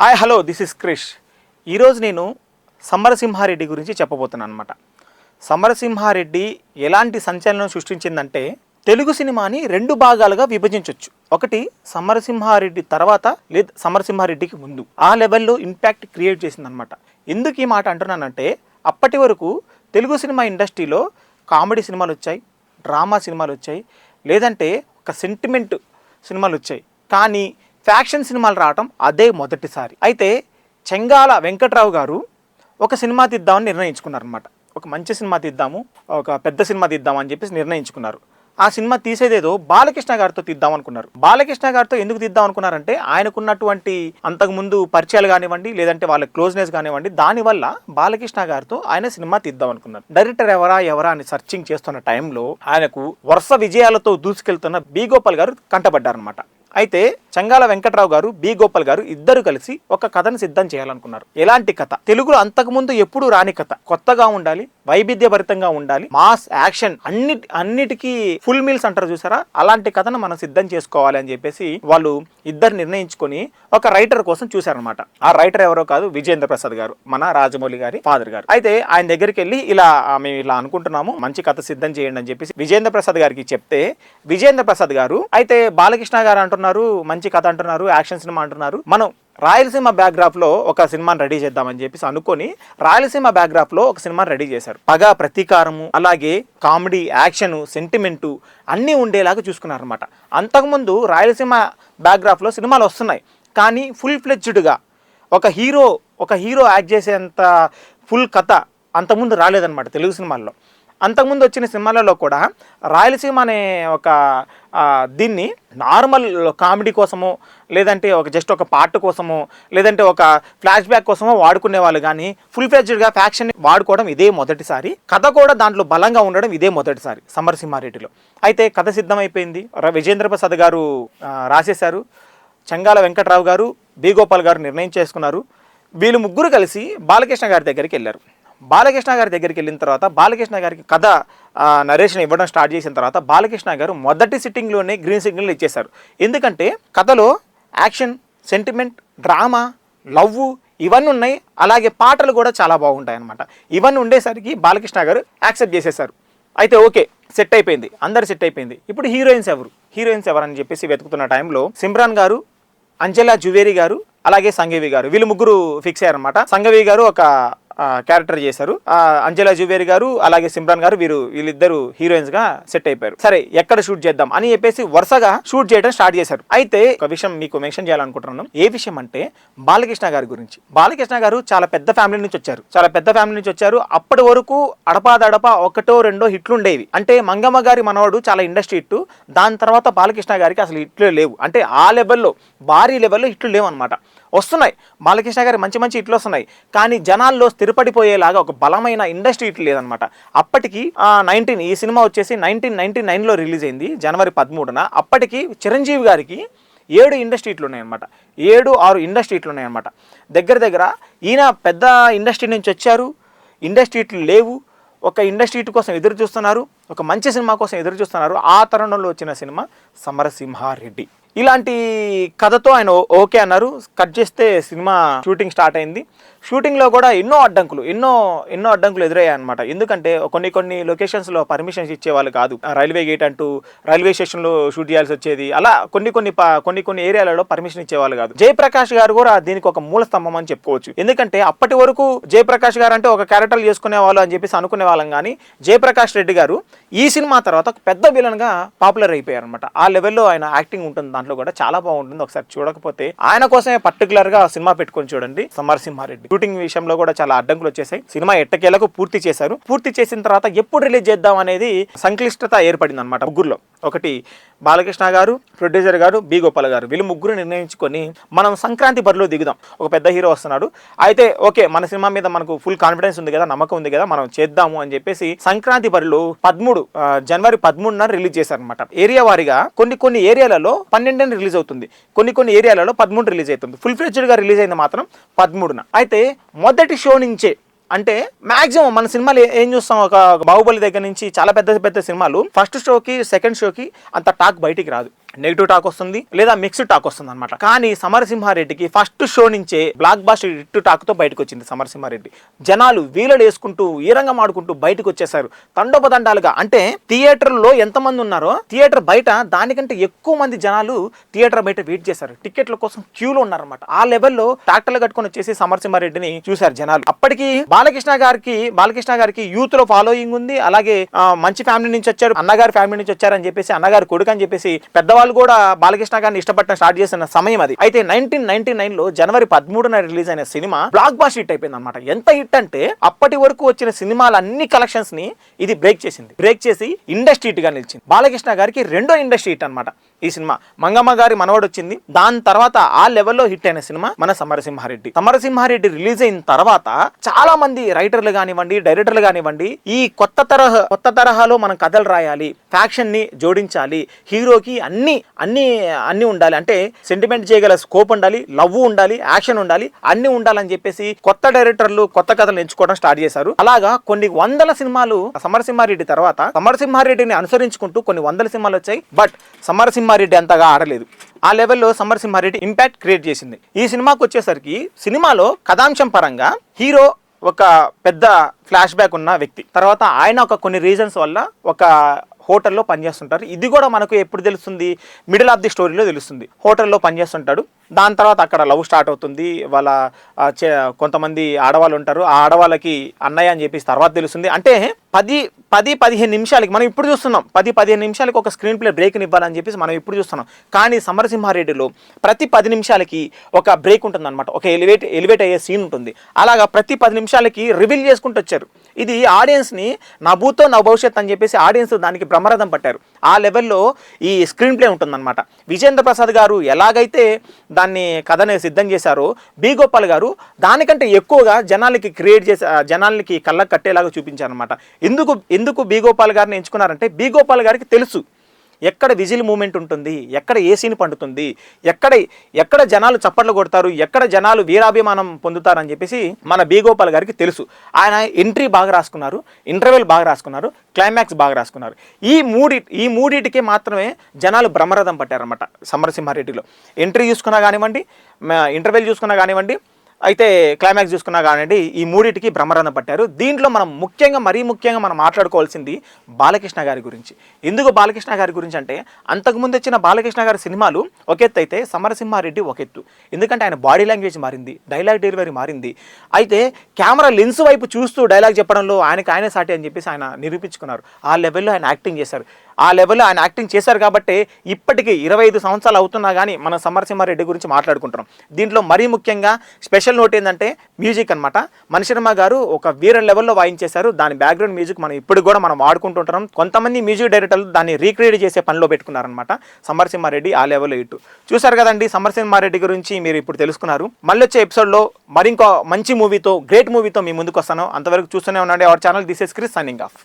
Hi hello this is Krish. ఈరోజు నేను సమరసింహారెడ్డి గురించి చెప్పబోతున్నాను అనమాట. సమరసింహారెడ్డి ఎలాంటి సంచలనం సృష్టించిందంటే తెలుగు సినిమాని రెండు భాగాలుగా విభజించవచ్చు. ఒకటి సమరసింహారెడ్డి తర్వాత లేదా సమరసింహారెడ్డికి ముందు ఆ లెవెల్లో ఇంపాక్ట్ క్రియేట్ చేసిందనమాట. ఎందుకు ఈ మాట అంటున్నానంటే అప్పటి వరకు తెలుగు సినిమా ఇండస్ట్రీలో కామెడీ సినిమాలు వచ్చాయి, డ్రామా సినిమాలు వచ్చాయి, లేదంటే ఒక సెంటిమెంట్ సినిమాలు వచ్చాయి. కానీ ఫ్యాక్షన్ సినిమాలు రావటం అదే మొదటిసారి. అయితే చెంగాల వెంకట్రావు గారు ఒక సినిమా తీద్దామని నిర్ణయించుకున్నారనమాట. ఒక మంచి సినిమా తీద్దాము, ఒక పెద్ద సినిమా తీద్దామని చెప్పేసి నిర్ణయించుకున్నారు. ఆ సినిమా తీసేదేదో బాలకృష్ణ గారితో తీద్దాం అనుకున్నారు. బాలకృష్ణ గారితో ఎందుకు తీద్దాం అనుకున్నారంటే ఆయనకున్నటువంటి అంతకుముందు పరిచయాలు కానివ్వండి, లేదంటే వాళ్ళ క్లోజ్నెస్ కానివ్వండి, దానివల్ల బాలకృష్ణ గారితో ఆయన సినిమా తీద్దాం అనుకున్నారు. డైరెక్టర్ ఎవరా అని సర్చింగ్ చేస్తున్న టైంలో ఆయనకు వరుస విజయాలతో దూసుకెళ్తున్న బి గోపాల్ గారు కంటపడ్డారనమాట. అయితే చెంగాల వెంకట్రావు గారు, బి గోపాల్ గారు ఇద్దరు కలిసి ఒక కథను సిద్ధం చేయాలనుకున్నారు. ఎలాంటి కథ? తెలుగులో అంతకుముందు ఎప్పుడు రాని కథ, కొత్తగా ఉండాలి, వైవిధ్యభరితంగా ఉండాలి, మాస్ యాక్షన్ అన్నిటికీ ఫుల్ మీల్స్ అంటారు చూసారా, అలాంటి కథను మనం సిద్ధం చేసుకోవాలి అని చెప్పేసి వాళ్ళు ఇద్దరు నిర్ణయించుకొని ఒక రైటర్ కోసం చూశారనమాట. ఆ రైటర్ ఎవరో కాదు, విజేంద్ర ప్రసాద్ గారు, మన రాజమౌళి గారి ఫాదర్ గారు. అయితే ఆయన దగ్గరికి వెళ్ళి మేము ఇలా అనుకుంటున్నాము, మంచి కథ సిద్ధం చేయండి అని చెప్పేసి విజేంద్ర ప్రసాద్ గారికి చెప్తే, విజేంద్ర ప్రసాద్ గారు అయితే బాలకృష్ణ గారు అంటున్నారు, మంచి కథ అంటున్నారు, యాక్షన్ సినిమా అంటున్నారు, మనం రాయలసీమ బ్యాక్గ్రాఫ్ లో ఒక సినిమాని రెడీ చేద్దామని చెప్పేసి అనుకొని రాయలసీమ బ్యాక్గ్రాఫ్ లో ఒక సినిమాని రెడీ చేశారు. పగ, ప్రతీకారము, అలాగే కామెడీ, యాక్షన్, సెంటిమెంటు అన్నీ ఉండేలాగా చూసుకున్నారనమాట. అంతకుముందు రాయలసీమ బ్యాక్గ్రాఫ్ లో సినిమాలు వస్తున్నాయి, కానీ ఫుల్ ఫ్లెడ్జ్డ్గా ఒక హీరో యాక్ట్ చేసేంత ఫుల్ కథ అంతకుముందు రాలేదన్నమాట తెలుగు సినిమాల్లో. అంతకుముందు వచ్చిన సినిమాలలో కూడా రాయలసీమ అనే ఒక దీన్ని నార్మల్ కామెడీ కోసమో, లేదంటే జస్ట్ ఒక పార్ట్ కోసమో, లేదంటే ఒక ఫ్లాష్ బ్యాక్ కోసమో వాడుకునే వాళ్ళు, కానీ ఫుల్ ఫ్లెడ్జ్డ్గా ఫ్యాక్షన్ వాడుకోవడం ఇదే మొదటిసారి. కథ కూడా దాంట్లో బలంగా ఉండడం ఇదే మొదటిసారి సమరసింహారెడ్డిలో. అయితే కథ సిద్ధమైపోయింది, విజేంద్ర ప్రసాద్ గారు రాసేశారు, చెంగాల వెంకట్రావు గారు, బి గోపాల్ గారు నిర్ణయం చేసుకున్నారు. వీళ్ళు ముగ్గురు కలిసి బాలకృష్ణ గారి దగ్గరికి వెళ్ళారు. బాలకృష్ణ గారి దగ్గరికి వెళ్ళిన తర్వాత బాలకృష్ణ గారికి కథ నరేషన్ ఇవ్వడం స్టార్ట్ చేసిన తర్వాత బాలకృష్ణ గారు మొదటి సిట్టింగ్లోనే గ్రీన్ సిగ్నల్ ఇచ్చేశారు. ఎందుకంటే కథలో యాక్షన్, సెంటిమెంట్, డ్రామా, లవ్ ఇవన్నీ ఉన్నాయి, అలాగే పాటలు కూడా చాలా బాగుంటాయి అన్నమాట. ఇవన్నీ ఉండేసరికి బాలకృష్ణ గారు యాక్సెప్ట్ చేసేశారు. అయితే ఓకే, సెట్ అయిపోయింది, అందరు సెట్ అయిపోయింది. ఇప్పుడు హీరోయిన్స్ ఎవరని చెప్పేసి వెతుకుతున్న టైంలో సిమ్రాన్ గారు, అంజలా జువేరి గారు, అలాగే సంఘవి గారు, వీళ్ళు ముగ్గురు ఫిక్స్ అయ్యారనమాట. సంఘవి గారు ఒక క్యారెక్టర్ చేశారు, అంజలా జువేరి గారు అలాగే సిమ్రాన్ గారు వీళ్ళిద్దరు హీరోయిన్స్ గా సెట్ అయిపోయారు. సరే ఎక్కడ షూట్ చేద్దాం అని చెప్పేసి వరుసగా షూట్ చేయడం స్టార్ట్ చేశారు. అయితే ఒక విషయం మీకు మెన్షన్ చేయాలనుకుంటున్నాను. ఏ విషయం అంటే బాలకృష్ణ గారి గురించి. బాలకృష్ణ గారు చాలా పెద్ద ఫ్యామిలీ నుంచి వచ్చారు. అప్పటి వరకు అడపాదడపా ఒకటో రెండో హిట్లు ఉండేవి. అంటే మంగమ్మ గారి మనవాడు చాలా ఇండస్ట్రీ హిట్, దాని తర్వాత బాలకృష్ణ గారికి అసలు హిట్లు లేవు. అంటే ఆ లెవెల్లో, భారీ లెవెల్లో హిట్లు లేవు అనమాట. వస్తున్నాయి, బాలకృష్ణ గారి మంచి హిట్లు వస్తున్నాయి, కానీ జనాల్లో స్థిరపడిపోయేలాగా ఒక బలమైన ఇండస్ట్రీ హిట్ లేదనమాట. అప్పటికి ఈ సినిమా వచ్చేసి 1999లో రిలీజ్ అయింది, జనవరి 13న. అప్పటికి చిరంజీవి గారికి 7 ఇండస్ట్రీ హిట్లు ఉన్నాయన్నమాట, 7-6 ఇండస్ట్రీ హిట్లు ఉన్నాయన్నమాట. దగ్గర ఈయన పెద్ద ఇండస్ట్రీ నుంచి వచ్చారు, ఇండస్ట్రీ హిట్లు లేవు, ఒక ఇండస్ట్రీ హిట్ కోసం ఎదురు చూస్తున్నారు, ఒక మంచి సినిమా కోసం ఎదురు చూస్తున్నారు. ఆ తరుణంలో వచ్చిన సినిమా సమరసింహారెడ్డి. ఇలాంటి కథతో ఆయన ఓకే అన్నారు. కట్ చేస్తే సినిమా షూటింగ్ స్టార్ట్ అయింది. షూటింగ్లో కూడా ఎన్నో అడ్డంకులు ఎదురయ్యాయి అనమాట. ఎందుకంటే కొన్ని లొకేషన్స్లో పర్మిషన్స్ ఇచ్చేవాళ్ళు కాదు. రైల్వే గేట్ అంటూ రైల్వే స్టేషన్లో షూట్ చేయాల్సి వచ్చేది. అలా కొన్ని ఏరియాలలో పర్మిషన్ ఇచ్చేవాళ్ళు కాదు. జయప్రకాష్ గారు కూడా దీనికి ఒక మూల స్తంభం అని చెప్పుకోవచ్చు. ఎందుకంటే అప్పటి వరకు జయప్రకాష్ గారు అంటే ఒక క్యారెక్టర్లు చేసుకునే వాళ్ళు అని చెప్పేసి అనుకునే వాళ్ళం, కానీ జయప్రకాష్ రెడ్డి గారు ఈ సినిమా తర్వాత పెద్ద విలన్గా పాపులర్ అయిపోయారు అనమాట. ఆ లెవెల్లో ఆయన యాక్టింగ్ ఉంటుంది, దాంట్లో కూడా చాలా బాగుంటుంది. ఒకసారి చూడకపోతే ఆయన కోసమే పర్టికులర్గా సినిమా పెట్టుకొని చూడండి, సమరసింహారెడ్డి. షూటింగ్ విషయంలో కూడా చాలా అడ్డంకులు వచ్చేసాయి. సినిమా ఎట్టకేలకు పూర్తి చేశారు. పూర్తి చేసిన తర్వాత ఎప్పుడు రిలీజ్ చేద్దాం అనేది సంక్లిష్టత ఏర్పడింది అనమాట ముగ్గురులో. ఒకటి బాలకృష్ణ గారు, ప్రొడ్యూసర్ గారు, బి గోపాల్ గారు, వీళ్ళు ముగ్గురు నిర్ణయించుకొని మనం సంక్రాంతి బరిలో దిగుదాం, ఒక పెద్ద హీరో వస్తున్నాడు, అయితే ఓకే మన సినిమా మీద మనకు ఫుల్ కాన్ఫిడెన్స్ ఉంది కదా, నమ్మకం ఉంది కదా, మనం చేద్దాము అని చెప్పేసి సంక్రాంతి బరిలో జనవరి 13న రిలీజ్ చేశారనమాట. ఏరియా వారీగా కొన్ని ఏరియాలలో 12 రిలీజ్ అవుతుంది, కొన్ని ఏరియాలలో 13 రిలీజ్ అవుతుంది. ఫుల్ ఫ్లెడ్జ్డ్ గా రిలీజ్ అయింది మాత్రం 13న. అయితే మొదటి షో నుంచే, అంటే మాక్సిమం మన సినిమాలు ఏం చూస్తాం, ఒక బాహుబలి దగ్గర నుంచి చాలా పెద్ద సినిమాలు ఫస్ట్ షోకి సెకండ్ షోకి అంత టాక్ బయటికి రాదు. నెగిటివ్ టాక్ వస్తుంది లేదా మిక్స్డ్ టాక్ వస్తుంది అనమాట. కానీ సమరసింహారెడ్డికి ఫస్ట్ షో నుంచే బ్లాక్ బాస్టర్ హిట్ టాక్ తో బయటకు వచ్చింది సమరసింహారెడ్డి. జనాలు వీలలు వేసుకుంటూ ఈరంగం ఆడుకుంటూ బయటకు వచ్చేసారు తండోపతండాలుగా. అంటే థియేటర్లో ఎంతమంది ఉన్నారో థియేటర్ బయట దానికంటే ఎక్కువ మంది జనాలు థియేటర్ బయట వెయిట్ చేశారు, టికెట్ల కోసం క్యూలో ఉన్నారన్నమాట. ఆ లెవెల్లో ట్రాక్టర్లు కట్టుకొని వచ్చేసి సమరసింహారెడ్డిని చూశారు జనాలు. అప్పటికి బాలకృష్ణ గారికి యూత్ లో ఫాలోయింగ్ ఉంది, అలాగే మంచి ఫ్యామిలీ నుంచి వచ్చారు, అన్నగారి ఫ్యామిలీ నుంచి వచ్చారని చెప్పేసి, అన్నగారి కొడుకు అని చెప్పేసి పెద్దవాళ్ళు కూడా బాలకృష్ణ గారిని ఇష్టపడటం స్టార్ట్ చేసిన సమయం అది. అయితే 1999 లో జనవరి 13న రిలీజ్ అయిన సినిమా బ్లాక్ బాస్టర్ హిట్ అయిపోయింది అనమాట. ఎంత హిట్ అంటే అప్పటి వరకు వచ్చిన సినిమాల అన్ని కలెక్షన్స్ ని ఇది బ్రేక్ చేసింది. బ్రేక్ చేసి ఇండస్ట్రీ హిట్ గా నిలిచింది. బాలకృష్ణ గారికి రెండో ఇండస్ట్రీ హిట్ అనమాట ఈ సినిమా. మంగమ్మ గారి మనవడు వచ్చింది, దాని తర్వాత ఆ లెవెల్లో హిట్ అయిన సినిమా మన సమరసింహారెడ్డి రిలీజ్ అయిన తర్వాత చాలా మంది రైటర్లు కానివ్వండి, డైరెక్టర్లు కానివ్వండి, ఈ కొత్త తరహాలో మనం కథలు రాయాలి, ఫ్యాక్షన్ ని జోడించాలి, హీరోకి అన్ని ఉండాలి, అంటే సెంటిమెంట్ చేయగల స్కోప్ ఉండాలి, లవ్ ఉండాలి, యాక్షన్ ఉండాలి, అన్ని ఉండాలని చెప్పేసి కొత్త డైరెక్టర్లు కొత్త కథలు ఎంచుకోవడం స్టార్ట్ చేశారు. అలాగా కొన్ని వందల సినిమాలు సమరసింహారెడ్డి తర్వాత సమరసింహారెడ్డిని అనుసరించుకుంటూ కొన్ని వందల సినిమాలు వచ్చాయి. బట్ సమరసింహారెడ్డి అంతగా ఆడలేదు. ఆ లెవెల్లో సమరసింహారెడ్డి ఇంపాక్ట్ క్రియేట్ చేసింది. ఈ సినిమాకి వచ్చేసరికి సినిమాలో కథాంశం పరంగా హీరో ఒక పెద్ద ఫ్లాష్ బ్యాక్ ఉన్న వ్యక్తి, తర్వాత ఆయన ఒక కొన్ని రీజన్స్ వల్ల ఒక హోటల్లో పనిచేస్తుంటారు. ఇది కూడా మనకు ఎప్పుడు తెలుస్తుంది, మిడిల్ ఆఫ్ ది స్టోరీలో తెలుస్తుంది. హోటల్లో పనిచేస్తుంటాడు, దాని తర్వాత అక్కడ లవ్ స్టార్ట్ అవుతుంది. వాళ్ళ కొంతమంది ఆడవాళ్ళు ఉంటారు, ఆ ఆడవాళ్ళకి అన్నయ్య అని చెప్పేసి తర్వాత తెలుస్తుంది. అంటే 10-15 నిమిషాలకి మనం ఇప్పుడు చూస్తున్నాం, 10-15 నిమిషాలకి ఒక స్క్రీన్ ప్లే బ్రేక్ని ఇవ్వాలని చెప్పేసి మనం ఇప్పుడు చూస్తున్నాం. కానీ సమరసింహారెడ్డిలో ప్రతి 10 నిమిషాలకి ఒక బ్రేక్ ఉంటుంది అనమాట, ఒక ఎలివేట్ అయ్యే సీన్ ఉంటుంది. అలాగా ప్రతి 10 నిమిషాలకి రివీల్ చేసుకుంటూ వచ్చారు. ఇది ఆడియన్స్ని నా భూతో నా భవిష్యత్ అని చెప్పేసి ఆడియన్స్ దానికి బ్రహ్మరథం పట్టారు. ఆ లెవెల్లో ఈ స్క్రీన్ ప్లే ఉంటుందన్నమాట. విజేంద్ర ప్రసాద్ గారు ఎలాగైతే దాన్ని కథని సిద్ధం చేశారో, బి గోపాల్ గారు దానికంటే ఎక్కువగా జనాలకి కళ్ళకు కట్టేలాగా చూపించారనమాట. ఎందుకు బి గోపాల్ గారిని ఎంచుకున్నారంటే, బి గోపాల్ గారికి తెలుసు ఎక్కడ విజిల్ మూమెంట్ ఉంటుంది, ఎక్కడ ఏ సీన్ పండుతుంది, ఎక్కడ జనాలు చప్పట్లు కొడతారు, ఎక్కడ జనాలు వీరాభిమానం పొందుతారని చెప్పేసి మన బి గోపాల్ గారికి తెలుసు. ఆయన ఎంట్రీ బాగా రాసుకున్నారు, ఇంటర్వెల్ బాగా రాసుకున్నారు, క్లైమాక్స్ బాగా రాసుకున్నారు. ఈ మూడిటికే మాత్రమే జనాలు బ్రహ్మరథం పట్టారన్నమాట సమరసింహారెడ్డిలో. ఎంట్రీ చూసుకున్నా కానివ్వండి, ఇంటర్వెల్ చూసుకున్నా కానివ్వండి, అయితే క్లైమాక్స్ చూసుకున్నా కానివ్వండి, ఈ మూడింటికి బ్రహ్మరథం పట్టారు. దీంట్లో మనం మరీ ముఖ్యంగా మనం మాట్లాడుకోవాల్సింది బాలకృష్ణ గారి గురించి. ఎందుకు బాలకృష్ణ గారి గురించి అంటే, అంతకుముందు వచ్చిన బాలకృష్ణ గారి సినిమాలు ఒక ఎత్తు అయితే సమరసింహారెడ్డి ఒక ఎత్తు. ఎందుకంటే ఆయన బాడీ లాంగ్వేజ్ మారింది, డైలాగ్ డెలివరీ మారింది. అయితే కెమెరా లెన్స్ వైపు చూస్తూ డైలాగ్ చెప్పడంలో ఆయనే సాటి అని చెప్పేసి ఆయన నిరూపించుకున్నారు. ఆ లెవెల్లో ఆయన యాక్టింగ్ చేశారు. కాబట్టి ఇప్పటికీ 25 సంవత్సరాలు అవుతున్నా కానీ మనం సమరసింహారెడ్డి గురించి మాట్లాడుకుంటున్నాం. దీంట్లో మరీ ముఖ్యంగా స్పెషల్ నోట్ ఏంటంటే మ్యూజిక్ అనమాట. మణిశర్మ గారు ఒక వీర లెవెల్లో వాయించేశారు. దాని బ్యాక్గ్రౌండ్ మ్యూజిక్ మనం ఇప్పుడు కూడా మనం వాడుకుంటుంటున్నాం. కొంతమంది మ్యూజిక్ డైరెక్టర్లు దాన్ని రీక్రియేట్ చేసే పనిలో పెట్టుకున్నారనమాట. సమరసింహారెడ్డి ఆ లెవెల్లో ఇటు చూసారు కదండి. సమరసింహారెడ్డి గురించి మీరు ఇప్పుడు తెలుసుకున్నారు. మళ్ళీ వచ్చే ఎపిసోడ్లో మరింకో మంచి మూవీతో, గ్రేట్ మూవీతో మీ ముందుకు వస్తాను. అంతవరకు చూస్తూనే ఉండండి our channel. This is Chris signing off.